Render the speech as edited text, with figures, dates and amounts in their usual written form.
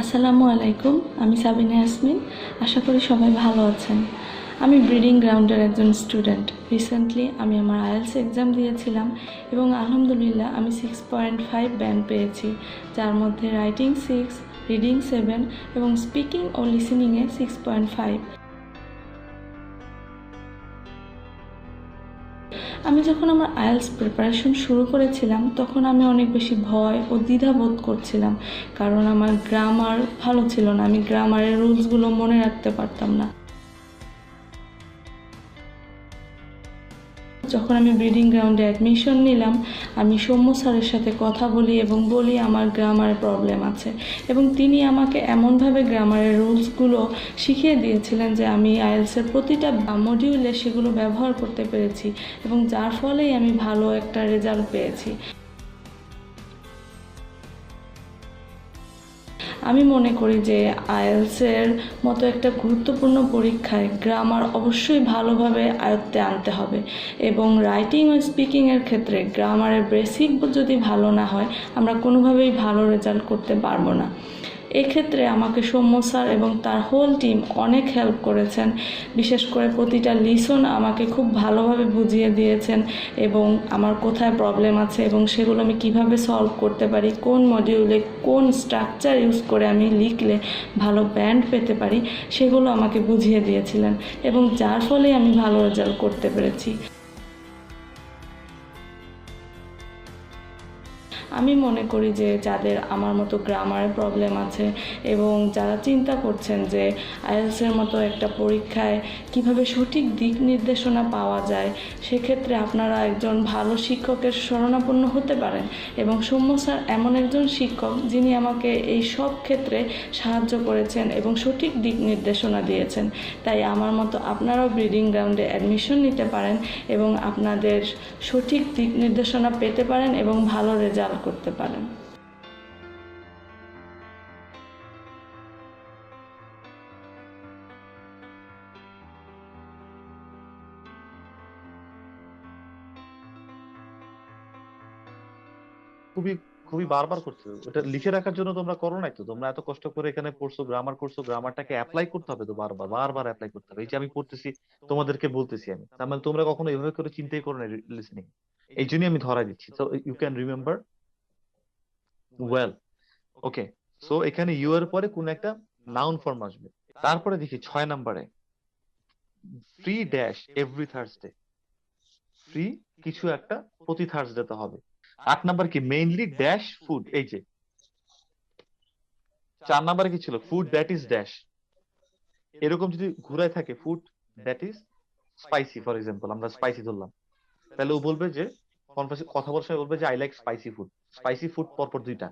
আসসালামু আলাইকুম, আমি সাবিনা ইয়াসমিন। আশা করি সবাই ভালো আছেন। আমি ব্রিডিং গ্রাউন্ডের একজন স্টুডেন্ট। রিসেন্টলি আমি আমার আইএলটিএস এক্সাম দিয়েছিলাম এবং আলহামদুলিল্লাহ আমি 6.5 ব্যান্ড পেয়েছি, যার মধ্যে রাইটিং 6, রিডিং 7 এবং স্পিকিং ও লিসেনিংয়ে 6.5। আমি যখন আমার আইএলটিএস প্রিপারেশন শুরু করেছিলাম তখন আমি অনেক বেশি ভয় ও দ্বিধা বোধ করছিলাম, কারণ আমার গ্রামার ভালো ছিল না। আমি গ্রামারের রুলসগুলো মনে রাখতে পারতাম না। যখন আমি ব্রিডিং গ্রাউন্ডে অ্যাডমিশন নিলাম, আমি সৌম্য স্যারের সাথে কথা বলি এবং বলি আমার গ্রামারে প্রবলেম আছে, এবং তিনি আমাকে এমনভাবে গ্রামারের রুলসগুলো শিখিয়ে দিয়েছিলেন যে আমি আইএলটিএসের প্রতিটা মডিউলে সেগুলো ব্যবহার করতে পেরেছি, এবং যার ফলেই আমি ভালো একটা রেজাল্ট পেয়েছি। আমি মনে করি যে আইএলটিএসের মতো একটা গুরুত্বপূর্ণ পরীক্ষায় গ্রামার অবশ্যই ভালোভাবে আয়ত্তে আনতে হবে, এবং রাইটিং ও স্পিকিংয়ের ক্ষেত্রে গ্রামারের বেসিক যদি ভালো না হয় আমরা কোনোভাবেই ভালো রেজাল্ট করতে পারবো না। এক্ষেত্রে আমাকে সৌম্য স্যার এবং তার হোল টিম অনেক হেল্প করেছেন। বিশেষ করে প্রতিটা লিসন আমাকে খুব ভালোভাবে বুঝিয়ে দিয়েছেন, এবং আমার কোথায় প্রবলেম আছে এবং সেগুলো আমি কিভাবে সলভ করতে পারি, কোন মডিউলে কোন স্ট্রাকচার ইউজ করে আমি লিখলে ভালো ব্যান্ড পেতে পারি, সেগুলো আমাকে বুঝিয়ে দিয়েছিলেন, এবং যার ফলে আমি ভালো রেজাল্ট করতে পেরেছি। আমি মনে করি যে যাদের আমার মতো গ্রামারের প্রবলেম আছে এবং যারা চিন্তা করছেন যে আইএলটিএসের মতো একটা পরীক্ষায় কিভাবে সঠিক দিক নির্দেশনা পাওয়া যায়, সেক্ষেত্রে আপনারা একজন ভালো শিক্ষকের শরণাপন্ন হতে পারেন। এবং সৌম্য স্যার এমন একজন শিক্ষক যিনি আমাকে এই সব ক্ষেত্রে সাহায্য করেছেন এবং সঠিক দিক নির্দেশনা দিয়েছেন। তাই আমার মতো আপনারাও ব্রিডিং গ্রাউন্ডে অ্যাডমিশন নিতে পারেন এবং আপনাদের সঠিক দিক নির্দেশনা পেতে পারেন এবং ভালো রেজাল্ট করতে পারেন। খুবই খুবই বারবার করছো ওটা লিখে রাখার জন্য। তোমরা করো নাই তো? তোমরা এত কষ্ট করে এখানে পড়ছো, গ্রামার করছো, গ্রামারটাকে অ্যাপ্লাই করতে হবে তো, বারবার বারবার অ্যাপ্লাই করতে হবে। এই যে আমি পড়তেছি, তোমাদেরকে বলতেছি আমি, তার মানে তোমরা কখনো এভাবে করে চিন্তাই করো না লিসনিং। এই জন্যই আমি ধরা দিচ্ছি, তো you can remember well. Okay, so এখানে ইউ এর পরে কোন একটা নাউন ফর্ম আসবে। তারপরে দেখি 6 নম্বরে free dash every Thursday. Free কিছু একটা প্রতি থার্সডে হবে। 8 নাম্বার কি মেইনলি ড্যাশ ফুড। এই যে 4 নাম্বারে কি ছিল? Food that is dash. এরকম যদি ঘুরায় থাকে, food that is spicy, for example আমরা স্পাইসি ধরলাম, তাহলে ও বলবে যে কথা বলার সময় বলবে যে I like spicy food. Spicy food পরপর দুইটা।